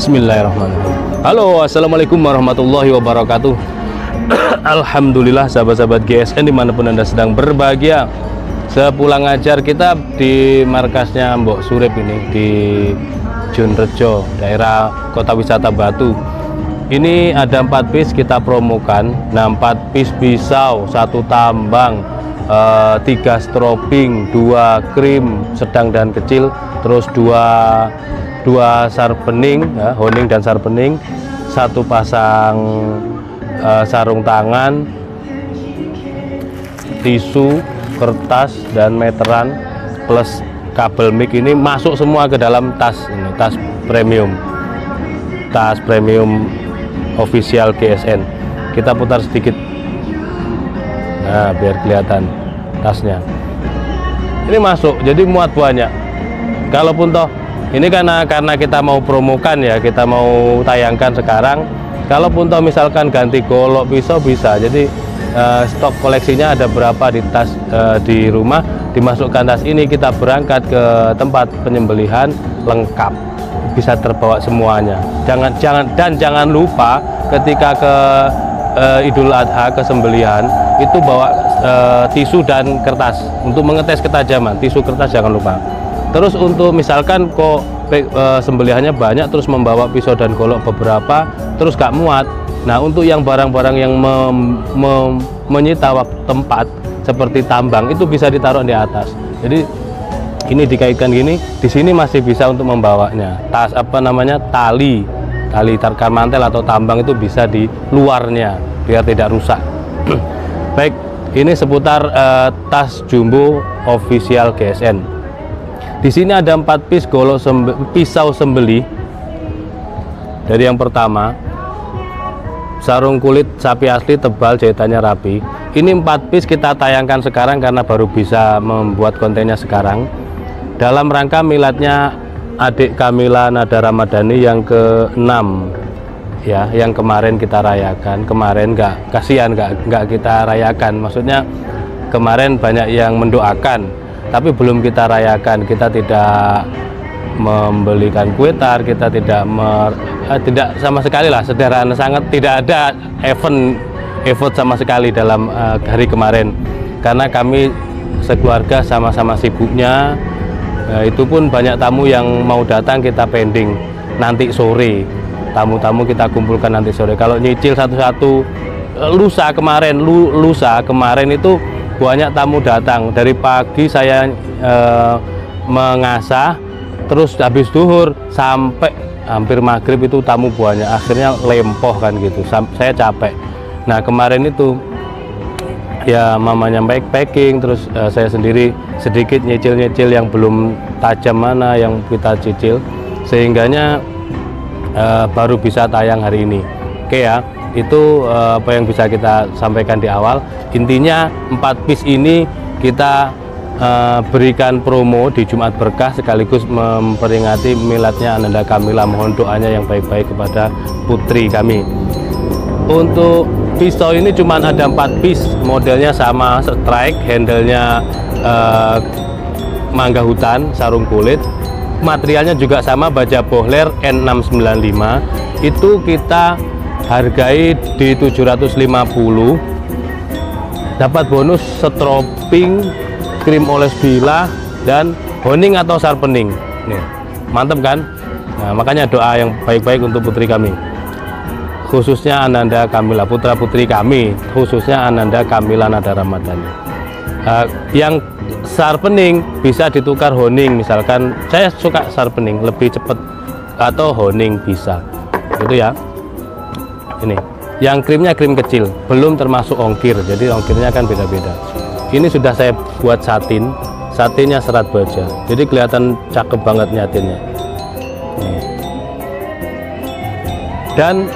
Bismillahirrahmanirrahim. Halo, assalamualaikum warahmatullahi wabarakatuh. Alhamdulillah sahabat-sahabat GSN dimanapun Anda sedang berbahagia. Sepulang ajar kita di markasnya Mbok Surip ini di Junrejo, daerah kota wisata Batu. Ini ada 4 piece kita promokan. Nah, 4 piece pisau, 1 tambang, 3 strobing, 2 krim sedang dan kecil, terus 2 sarpening, ya, honing dan sarpening, 1 pasang sarung tangan, tisu, kertas dan meteran, plus kabel mic. Ini masuk semua ke dalam tas ini, tas premium official GSN. Kita putar sedikit, nah biar kelihatan tasnya. Ini masuk, jadi muat banyak. Kalaupun toh ini karena kita mau promokan ya, kita mau tayangkan sekarang. Kalaupun toh misalkan ganti golok pisau bisa. Jadi stok koleksinya ada berapa di tas di rumah, dimasukkan tas ini, kita berangkat ke tempat penyembelihan lengkap, bisa terbawa semuanya. Jangan lupa ketika ke Idul Adha, ke sembelihan itu bawa tisu dan kertas untuk mengetes ketajaman. Tisu, kertas jangan lupa. Terus untuk misalkan kok sembelihannya banyak, terus membawa pisau dan golok beberapa, terus gak muat. Nah, untuk yang barang-barang yang menyita tempat seperti tambang itu bisa ditaruh di atas. Jadi ini dikaitkan gini, di sini masih bisa untuk membawanya. Tas tali tarkam mantel atau tambang itu bisa di luarnya biar tidak rusak. Baik, ini seputar tas jumbo official GSN. Di sini ada 4 piece golok pisau sembelih. Dari yang pertama, sarung kulit sapi asli tebal, jahitannya rapi. Ini 4 piece kita tayangkan sekarang karena baru bisa membuat kontennya sekarang. Dalam rangka miladnya adik Kamila Nada Ramadhani yang ke-6 ya, yang kemarin kita rayakan. Kemarin kasihan nggak kita rayakan. Maksudnya kemarin banyak yang mendoakan, tapi belum kita rayakan. Kita tidak membelikan kue tar, kita tidak sama sekali lah, sederhana sangat, tidak ada effort sama sekali dalam hari kemarin, karena kami sekeluarga sama-sama sibuknya. Itu pun banyak tamu yang mau datang, kita pending nanti sore. Tamu-tamu kita kumpulkan nanti sore. Kalau nyicil satu-satu, lusa kemarin itu banyak tamu datang. Dari pagi saya mengasah, terus habis duhur sampai hampir maghrib itu tamu banyak. Akhirnya lempoh kan gitu, saya capek. Nah, kemarin itu ya mamanya packing, terus saya sendiri sedikit nyicil-nyicil yang belum tajam mana yang kita cicil, sehingganya baru bisa tayang hari ini. Oke ya, itu apa yang bisa kita sampaikan di awal. Intinya 4 piece ini kita berikan promo di Jumat Berkah sekaligus memperingati miladnya Ananda Kamila. Mohon doanya yang baik-baik kepada putri kami. Untuk pisau ini cuma ada 4 piece, modelnya sama, strike, handle-nya mangga hutan, sarung kulit. Materialnya juga sama, baja bohler N695. Itu kita hargai di 750. Dapat bonus strobing, krim oles bilah, dan honing atau sarpening. Nih, mantep kan? Nah, makanya doa yang baik-baik untuk putri kami, khususnya Ananda Kamila, putra putri kami, khususnya Ananda Kamila Nada Ramadhani. Yang sarpening bisa ditukar honing, misalkan saya suka sarpening lebih cepat, atau honing bisa, gitu ya. Ini yang krimnya krim kecil, belum termasuk ongkir, jadi ongkirnya kan beda-beda. Ini sudah saya buat satinnya serat baja, jadi kelihatan cakep banget nyatinnya. Dan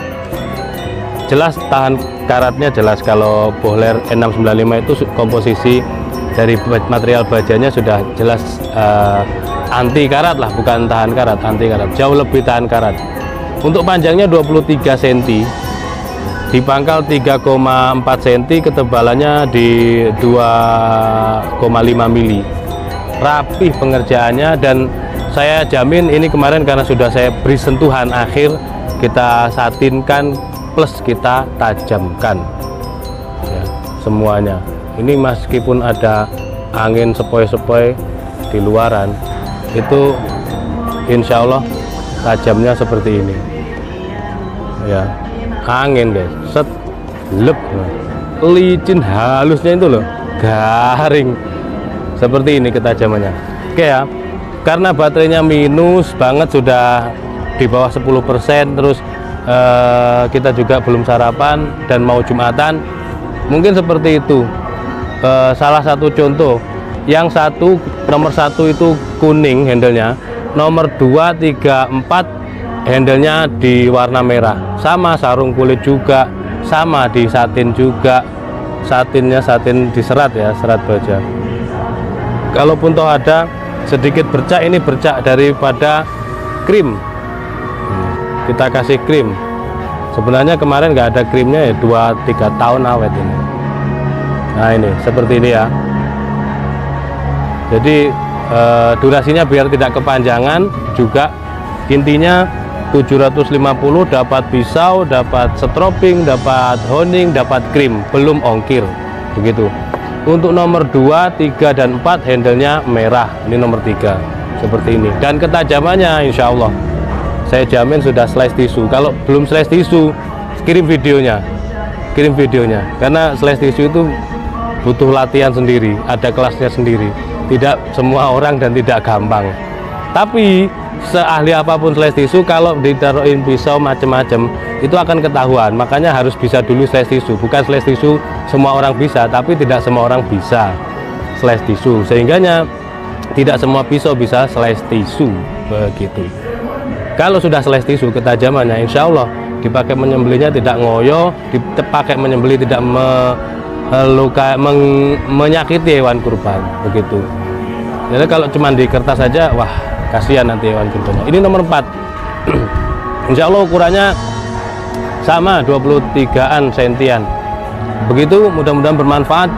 jelas tahan karatnya, jelas. Kalau bohler N695 itu komposisi dari material bajanya sudah jelas anti karat lah, bukan tahan karat, anti karat, jauh lebih tahan karat. Untuk panjangnya 23 cm, di pangkal 3,4 cm, ketebalannya di 2,5 mili. Rapih pengerjaannya, dan saya jamin ini kemarin karena sudah saya beri sentuhan akhir, kita satinkan plus kita tajamkan ya, semuanya. Ini meskipun ada angin sepoi-sepoi di luaran, itu insya Allah tajamnya seperti ini ya. Angin guys, set, lep, licin halusnya itu loh, garing seperti ini ketajamannya. Oke ya, karena baterainya minus banget, sudah di bawah 10%, terus kita juga belum sarapan dan mau Jumatan, mungkin seperti itu. Salah satu contoh, yang satu, nomor 1 itu kuning handlenya, nomor 2, 3, 4 handlenya di warna merah, sama sarung kulit juga, sama di satin juga, satinnya satin diserat ya, serat baja. Kalaupun toh ada sedikit bercak, ini bercak daripada krim, kita kasih krim. Sebenarnya kemarin nggak ada krimnya ya, 2-3 tahun awet ini. Nah ini seperti ini ya. Jadi durasinya biar tidak kepanjangan juga, intinya 750 dapat pisau, dapat stroping, dapat honing, dapat krim, belum ongkir begitu. Untuk nomor 2, 3, dan 4 handlenya merah, ini nomor 3 seperti ini. Dan ketajamannya insya Allah saya jamin sudah slice tisu. Kalau belum slice tisu, kirim videonya, karena slice tisu itu butuh latihan sendiri, ada kelasnya sendiri, tidak semua orang dan tidak gampang. Tapi seahli apapun slice tisu, kalau ditaruhin pisau macem-macem itu akan ketahuan. Makanya harus bisa dulu slice tisu. Bukan slice tisu semua orang bisa, tapi tidak semua orang bisa slice tisu, sehingganya tidak semua pisau bisa slice tisu begitu. Kalau sudah slice tisu, ketajamannya insya Allah dipakai menyembelihnya tidak ngoyo, dipakai menyembelih tidak menyakiti hewan kurban begitu. Jadi kalau cuma di kertas saja, wah kasihan nanti hewan kurbannya. Ini nomor 4 insya Allah ukurannya sama, 23an sentian begitu. Mudah-mudahan bermanfaat.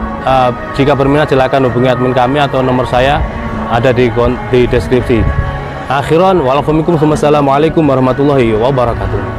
Jika berminat silakan hubungi admin kami atau nomor saya ada di deskripsi. Akhiran, wa'alaikumsalam warahmatullahi wabarakatuh.